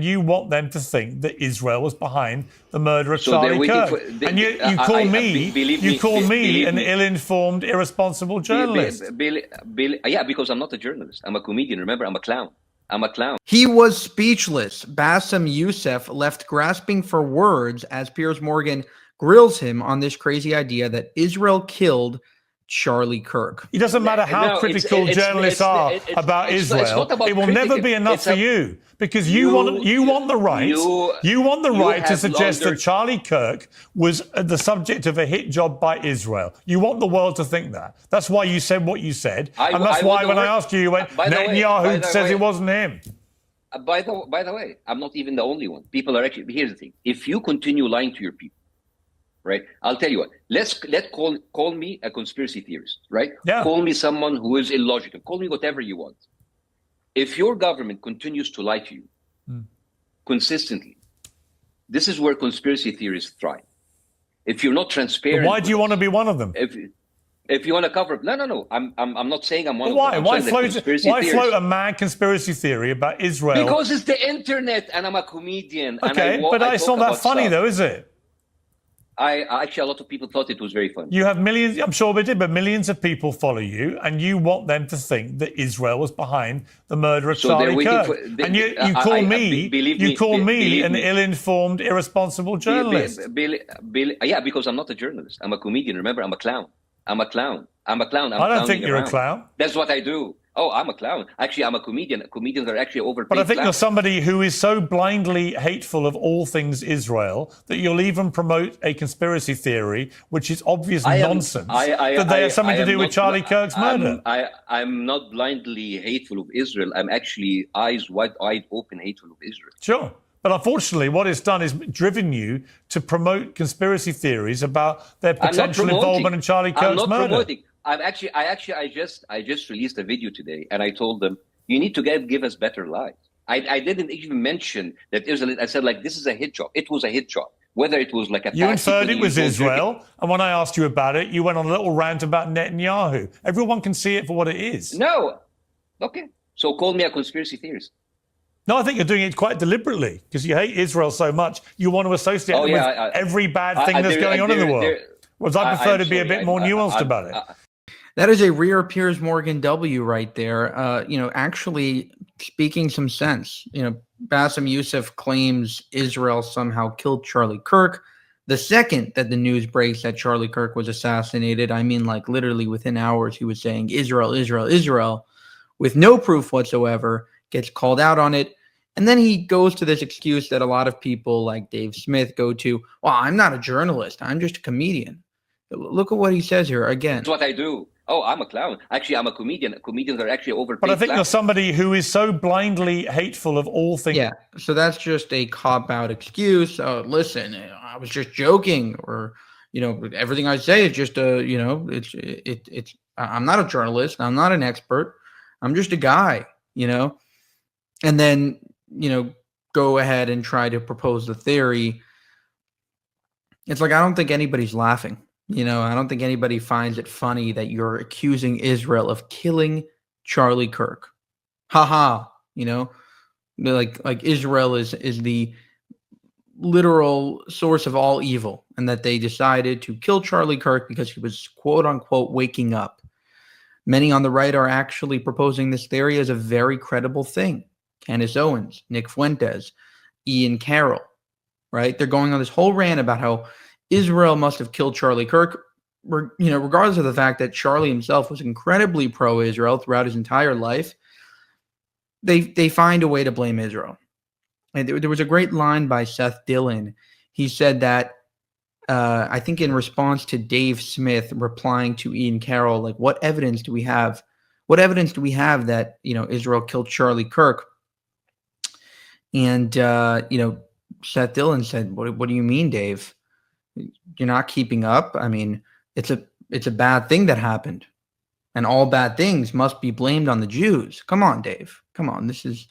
and you want them to think that Israel was behind the murder of So they're Charlie waiting Kirk. for. And you call me, you call me an ill-informed, irresponsible journalist. Yeah, because I'm not a journalist. I'm a comedian. Remember, I'm a clown. He was speechless. Bassem Yousef left grasping for words as Piers Morgan grills him on this crazy idea that Israel killed Charlie Kirk. It doesn't matter how critical journalists are about Israel. It will never be enough for you, because you want the right. You want the right to suggest that Charlie Kirk was the subject of a hit job by Israel. You want the world to think that. That's why you said what you said, and that's why when I asked you, you went, Netanyahu says it wasn't him. By the way, I'm not even the only one. People are actually. Here's the thing: if you continue lying to your people, right? I'll tell you what. Let's call me a conspiracy theorist, right? Yeah. Call me someone who is illogical. Call me whatever you want. If your government continues to lie to you consistently, this is where conspiracy theorists thrive. If you're not transparent, but why do you want to be one of them? If you want to cover, no. I'm not saying I'm one of them. Why float a mad conspiracy theory about Israel? Because it's the internet, and I'm a comedian. Okay, but it's not that funny, though, is it? Actually, a lot of people thought it was very funny. You have millions, I'm sure they did, but millions of people follow you, and you want them to think that Israel was behind the murder of Charlie Kirk. And you call me an ill-informed, irresponsible journalist. Yeah, because I'm not a journalist. I'm a comedian. Remember, I'm a clown. I don't think you're a clown. That's what I do. Oh, I'm a clown. Actually, I'm a comedian. Comedians are actually overpaid. But I think you're somebody who is so blindly hateful of all things Israel that you'll even promote a conspiracy theory, which is obvious nonsense, that they have something to do with Charlie Kirk's murder. I'm not blindly hateful of Israel. I'm actually eyes wide open hateful of Israel. Sure. But unfortunately, what it's done is driven you to promote conspiracy theories about their potential involvement in Charlie Kirk's murder. I just released a video today, and I told them, you need to give us better lies. I didn't even mention that Israel. I said, like, this is a hit job. It was a hit job. Whether it was like a you inferred it was Israel, and when I asked you about it, you went on a little rant about Netanyahu. Everyone can see it for what it is. No. Okay. So call me a conspiracy theorist. No, I think you're doing it quite deliberately because you hate Israel so much. You want to associate it with every bad thing that's going on in the world. Whereas I prefer to be a bit more nuanced about it. That is a rare Piers Morgan W right there. Actually speaking some sense. Bassem Yousef claims Israel somehow killed Charlie Kirk. The second that the news breaks that Charlie Kirk was assassinated, I mean, like literally within hours, he was saying Israel, Israel, Israel, with no proof whatsoever. Gets called out on it, and then he goes to this excuse that a lot of people like Dave Smith go to. Well, I'm not a journalist. I'm just a comedian. Look at what he says here again. That's what I do. Oh, I'm a clown. Actually, I'm a comedian. Comedians are actually overpaid. But I think you're somebody who is so blindly hateful of all things. Yeah, so that's just a cop-out excuse. Listen, I was just joking, or everything I say is just it's. I'm not a journalist. I'm not an expert. I'm just a guy. And then, go ahead and try to propose the theory. It's like, I don't think anybody's laughing. I don't think anybody finds it funny that you're accusing Israel of killing Charlie Kirk. Haha, like Israel is the literal source of all evil, and that they decided to kill Charlie Kirk because he was quote unquote waking up. Many on the right are actually proposing this theory as a very credible thing. Candace Owens, Nick Fuentes, Ian Carroll, right? They're going on this whole rant about how Israel must have killed Charlie Kirk, regardless of the fact that Charlie himself was incredibly pro-Israel throughout his entire life. They find a way to blame Israel. And there was a great line by Seth Dillon. He said that, I think in response to Dave Smith replying to Ian Carroll, like, what evidence do we have? What evidence do we have that, Israel killed Charlie Kirk? And, Seth Dillon said, what do you mean, Dave? You're not keeping up? I mean, it's a bad thing that happened. And all bad things must be blamed on the Jews. Come on, Dave. Come on. This is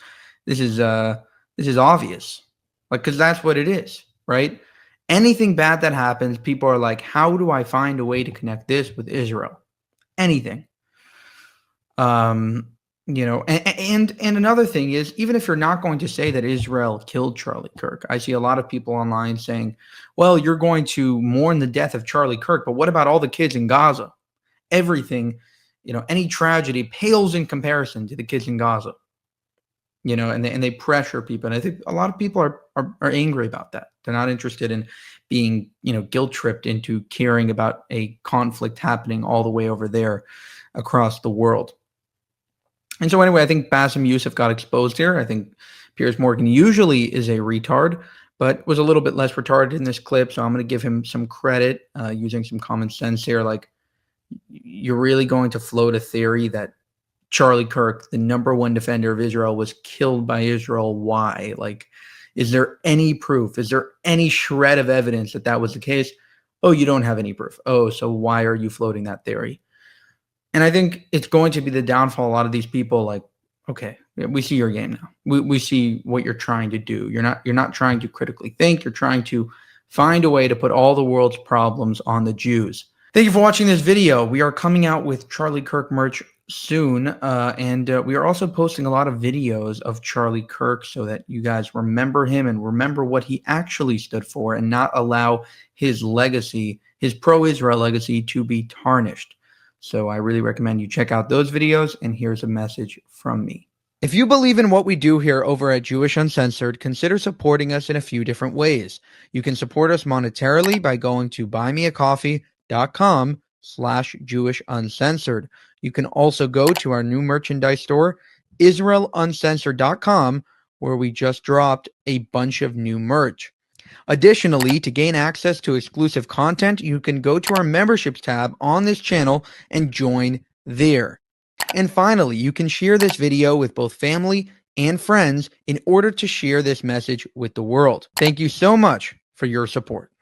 obvious. Like, because that's what it is, right? Anything bad that happens, people are like, how do I find a way to connect this with Israel? Anything. You know, and another thing is, even if you're not going to say that Israel killed Charlie Kirk, I see a lot of people online saying, well, you're going to mourn the death of Charlie Kirk, but what about all the kids in Gaza? Everything, you know, any tragedy pales in comparison to the kids in Gaza. You know, and they pressure people. And I think a lot of people are angry about that. They're not interested in being, you know, guilt tripped into caring about a conflict happening all the way over there across the world. And so anyway, I think Bassem Yousef got exposed here. I think Piers Morgan usually is a retard, but was a little bit less retarded in this clip. So I'm going to give him some credit using some common sense here. Like, you're really going to float a theory that Charlie Kirk, the #1 defender of Israel, was killed by Israel. Why? Like, is there any proof? Is there any shred of evidence that that was the case? Oh, you don't have any proof. Oh, so why are you floating that theory? And I think it's going to be the downfall. A lot of these people, like, okay, we see your game now. We see what you're trying to do. You're not trying to critically think. You're trying to find a way to put all the world's problems on the Jews. Thank you for watching this video. We are coming out with Charlie Kirk merch soon, and we are also posting a lot of videos of Charlie Kirk so that you guys remember him and remember what he actually stood for and not allow his legacy, his pro-Israel legacy, to be tarnished. So I really recommend you check out those videos, and here's a message from me. If you believe in what we do here over at Jewish Uncensored, consider supporting us in a few different ways. You can support us monetarily by going to buymeacoffee.com/Jewish Uncensored. You can also go to our new merchandise store, IsraelUncensored.com, where we just dropped a bunch of new merch. Additionally, to gain access to exclusive content, you can go to our memberships tab on this channel and join there. And finally, you can share this video with both family and friends in order to share this message with the world. Thank you so much for your support.